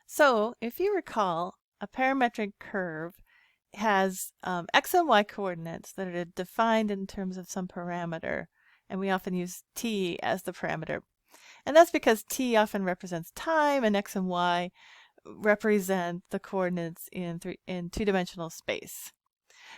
So if you recall, a parametric curve has x and y coordinates that are defined in terms of some parameter, and we often use t as the parameter. And that's because t often represents time, and x and y represent the coordinates in two-dimensional space.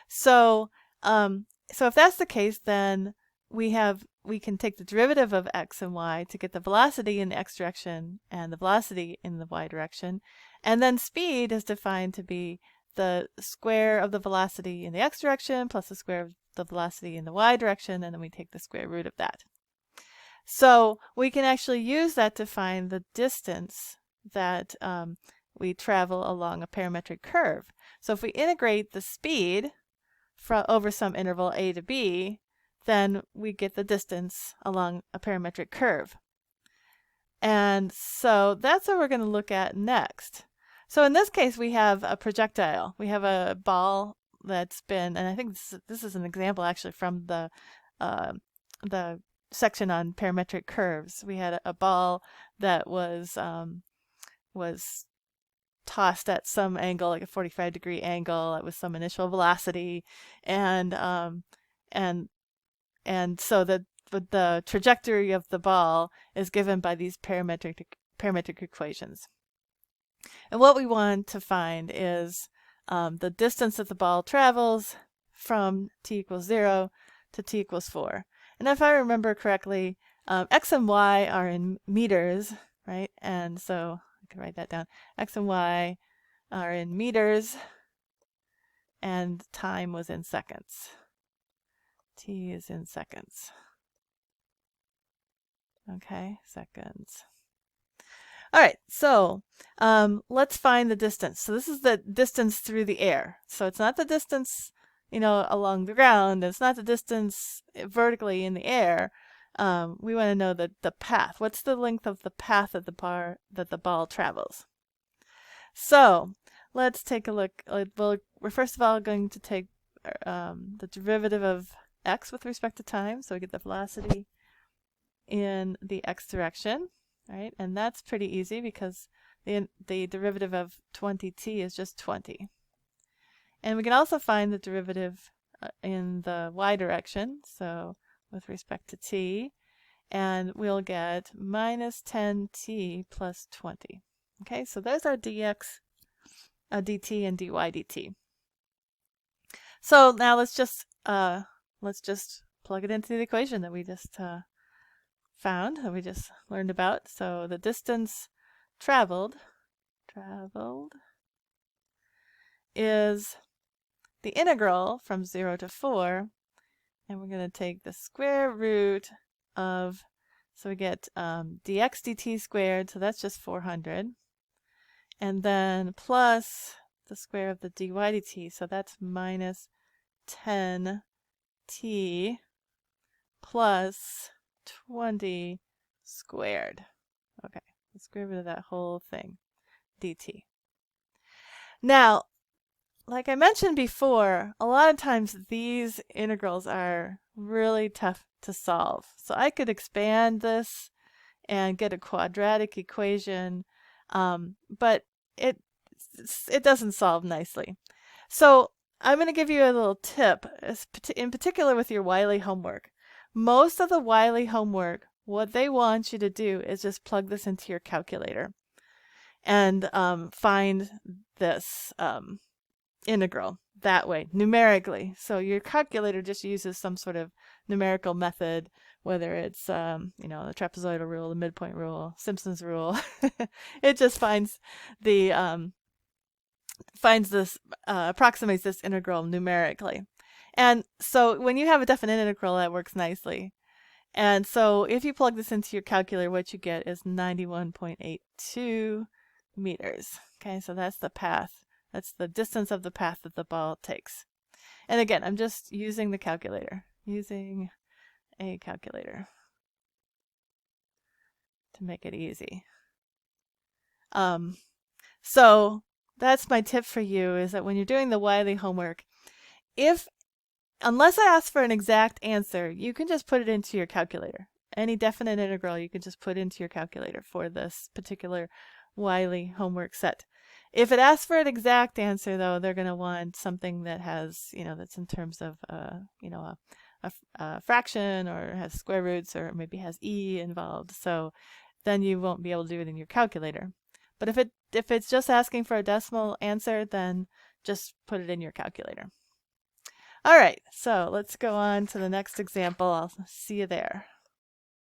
So, so if that's the case, then we can take the derivative of x and y to get the velocity in the x direction and the velocity in the y direction, and then speed is defined to be the square of the velocity in the x direction plus the square of the velocity in the y direction, and then we take the square root of that. So we can actually use that to find the distance that we travel along a parametric curve. So if we integrate the speed over some interval a to b, then we get the distance along a parametric curve. And so that's what we're going to look at next. So in this case, we have a projectile. We have a ball that's been, and I think this is an example actually from the section on parametric curves. We had a ball that was tossed at some angle, like a 45-degree angle, with some initial velocity, and so the trajectory of the ball is given by these parametric equations. And what we want to find is the distance that the ball travels from t equals 0 to t equals 4. And if I remember correctly, x and y are in meters, right? And so I can write that down. X and y are in meters, and time was in seconds. T is in seconds. Okay, seconds. All right, so let's find the distance. So this is the distance through the air. So it's not the distance, along the ground. It's not the distance vertically in the air. We want to know the path. What's the length of the path that the ball travels? So let's take a look. We're first of all going to take the derivative of x with respect to time. So we get the velocity in the x direction, right? And that's pretty easy because the derivative of 20t is just 20. And we can also find the derivative in the y direction, so with respect to t, and we'll get minus 10t plus 20. Okay, so there's our dx, dt, and dy dt. So now let's just plug it into the equation that we just found, that we just learned about. So the distance traveled is the integral from 0 to 4, and we're going to take the square root of, so we get dx dt squared, so that's just 400, and then plus the square of the dy dt, so that's minus 10t plus 20 squared. Okay, the square root of that whole thing, dt. Now, like I mentioned before, a lot of times these integrals are really tough to solve. So I could expand this and get a quadratic equation, but it doesn't solve nicely. So I'm going to give you a little tip, in particular with your Wiley homework. Most of the Wiley homework, what they want you to do is just plug this into your calculator and find this integral that way, numerically. So your calculator just uses some sort of numerical method, whether it's the trapezoidal rule, the midpoint rule, Simpson's rule. It just finds approximates this integral numerically. And so when you have a definite integral, that works nicely. And so if you plug this into your calculator, what you get is 91.82 meters. Okay, so that's the path. That's the distance of the path that the ball takes. And again, I'm just using the calculator, using a calculator to make it easy. So that's my tip for you, is that when you're doing the Wiley homework, unless I ask for an exact answer, you can just put it into your calculator. Any definite integral you can just put into your calculator for this particular Wiley homework set. If it asks for an exact answer, though, they're going to want something that has, that's in terms of, a fraction, or has square roots, or maybe has e involved. So then you won't be able to do it in your calculator. But if it's just asking for a decimal answer, then just put it in your calculator. All right, so let's go on to the next example. I'll see you there.